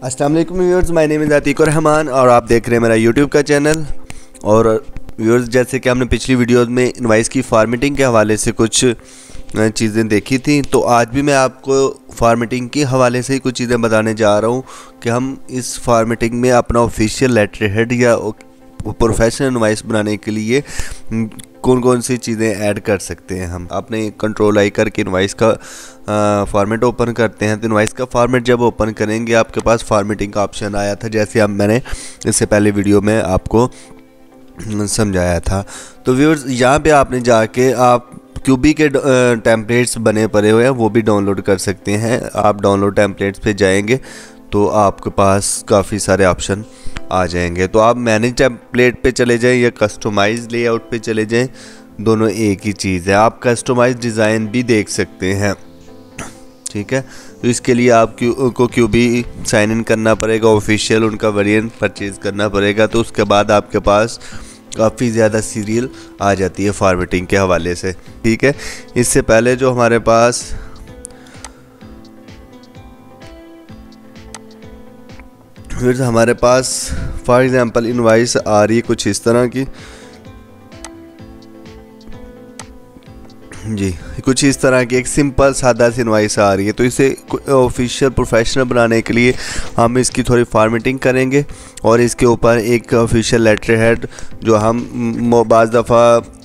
अस्सलाम वालेकुम viewers, my name is Atiq Rahman और आप देख रहे हैं मेरा यूट्यूब का चैनल। और व्यूअर्स, जैसे कि हमने पिछली वीडियोस में इनवाइस की फॉर्मेटिंग के हवाले से कुछ चीज़ें देखी थी, तो आज भी मैं आपको फॉर्मेटिंग के हवाले से ही कुछ चीज़ें बताने जा रहा हूँ कि हम इस फॉर्मेटिंग में अपना ऑफिशियल लेटर हेड या प्रोफेशनल इनवाइस बनाने के लिए कौन कौन सी चीज़ें ऐड कर सकते हैं। हम अपने कंट्रोल आई करके इनवाइस का फॉर्मेट ओपन करते हैं। तो इनवाइस का फॉर्मेट जब ओपन करेंगे आपके पास फॉर्मेटिंग का ऑप्शन आया था, जैसे अब मैंने इससे पहले वीडियो में आपको समझाया था। तो व्यूअर्स, यहाँ पे आपने जाके आप क्यूबी के टेम्पलेट्स बने पड़े हुए हैं, वो भी डाउनलोड कर सकते हैं। आप डाउनलोड टेम्पलेट्स पे जाएंगे तो आपके पास काफ़ी सारे ऑप्शन आ जाएंगे। तो आप मैनेज टेम्पलेट पे चले जाएं या कस्टमाइज लेआउट पे चले जाएं, दोनों एक ही चीज़ है। आप कस्टमाइज डिज़ाइन भी देख सकते हैं, ठीक है। तो इसके लिए आपको क्यूबी साइन इन करना पड़ेगा, ऑफिशियल उनका वेरिएंट परचेज़ करना पड़ेगा। तो उसके बाद आपके पास काफ़ी ज़्यादा सीरियल आ जाती है फॉर्मेटिंग के हवाले से, ठीक है। इससे पहले जो हमारे पास फिर हमारे पास फॉर एग्ज़ाम्पल इनवाइस आ रही है कुछ इस तरह की, जी कुछ इस तरह की एक सिंपल सादा सी इनवाइस आ रही है। तो इसे ऑफिशियल प्रोफेशनल बनाने के लिए हम इसकी थोड़ी फॉर्मेटिंग करेंगे और इसके ऊपर एक ऑफिशियल लेटर हेड जो हम बाज़ दफ़ा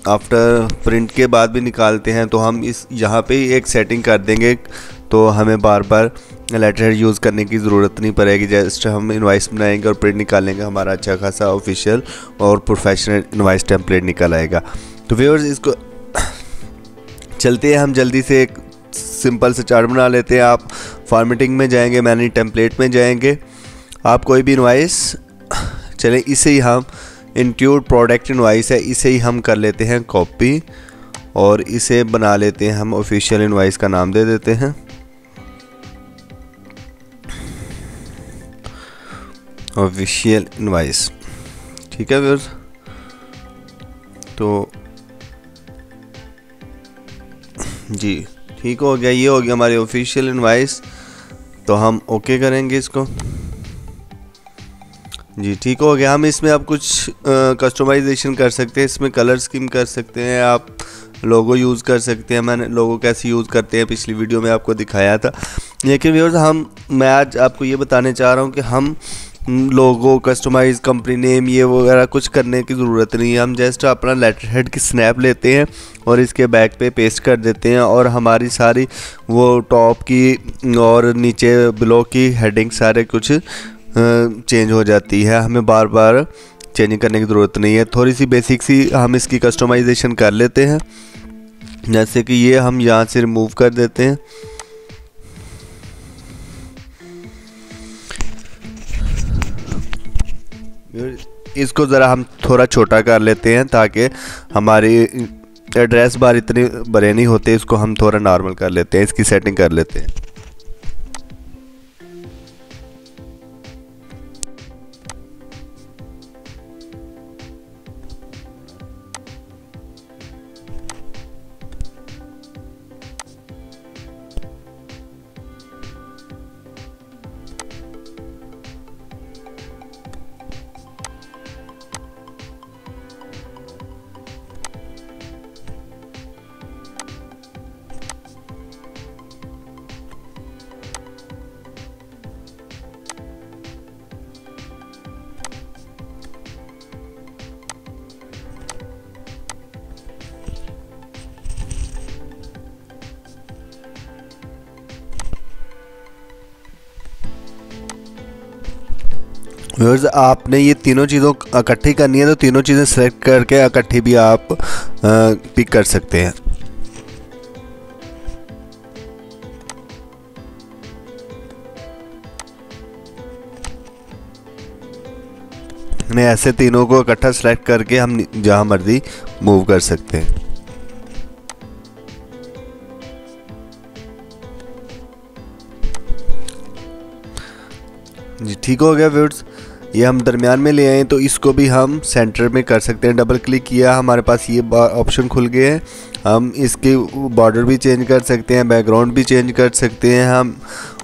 आफ्टर प्रिंट के बाद भी निकालते हैं, तो हम इस यहाँ पे एक सेटिंग कर देंगे, तो हमें बार बार लेटर हेड यूज़ करने की ज़रूरत नहीं पड़ेगी। जस्ट हम इनवाइस बनाएंगे और प्रिंट निकालेंगे, हमारा अच्छा खासा ऑफिशियल और प्रोफेशनल इनवाइस टेम्पलेट निकल आएगा। तो व्यूअर्स, इसको चलते हैं हम जल्दी से एक सिंपल से चार्ट बना लेते हैं। आप फॉर्मेटिंग में जाएंगे, मैनेज टेम्पलेट में जाएंगे, आप कोई भी इनवाइस चलें, इसे ही हम इंक्लूड प्रोडक्ट इनवाइस है, इसे ही हम कर लेते हैं कॉपी और इसे बना लेते हैं हम ऑफिशियल इनवाइस का नाम दे देते हैं। ऑफिशियल इनवाइस, ठीक है व्यूअर्स। तो जी ठीक हो गया, ये हो गया हमारी ऑफिशियल इनवाइस। तो हम ओके करेंगे इसको, जी ठीक हो गया। हम इसमें अब कुछ कस्टमाइजेशन कर सकते हैं, इसमें कलर स्कीम कर सकते हैं, आप लोगो यूज़ कर सकते हैं। मैंने लोगो कैसे यूज़ करते हैं पिछली वीडियो में आपको दिखाया था, लेकिन व्यूअर्स मैं आज आपको ये बताने चाह रहा हूँ कि हम लोगो कस्टमाइज कंपनी नेम ये वगैरह कुछ करने की ज़रूरत नहीं है। हम जस्ट अपना लेटर हेड की स्नैप लेते हैं और इसके बैक पे पेस्ट कर देते हैं और हमारी सारी वो टॉप की और नीचे बिलो की हेडिंग सारे कुछ चेंज हो जाती है। हमें बार बार चेंज करने की ज़रूरत नहीं है। थोड़ी सी बेसिक सी हम इसकी कस्टमाइजेशन कर लेते हैं, जैसे कि ये हम यहाँ से रिमूव कर देते हैं। इसको ज़रा हम थोड़ा छोटा कर लेते हैं ताकि हमारी एड्रेस बार इतने बड़े नहीं होते, इसको हम थोड़ा नॉर्मल कर लेते हैं, इसकी सेटिंग कर लेते हैं। व्यूअर्स, आपने ये तीनों चीज़ों इकट्ठी करनी है, तो तीनों चीज़ें सेलेक्ट करके इकट्ठी भी आप पिक कर सकते हैं। ऐसे तीनों को इकट्ठा सेलेक्ट करके हम जहाँ मर्जी मूव कर सकते हैं। जी ठीक हो गया व्यूअर्स, ये हम दरमियान में ले आए, तो इसको भी हम सेंटर में कर सकते हैं। डबल क्लिक किया, हमारे पास ये ऑप्शन खुल गए हैं। हम इसके बॉर्डर भी चेंज कर सकते हैं, बैकग्राउंड भी चेंज कर सकते हैं हम,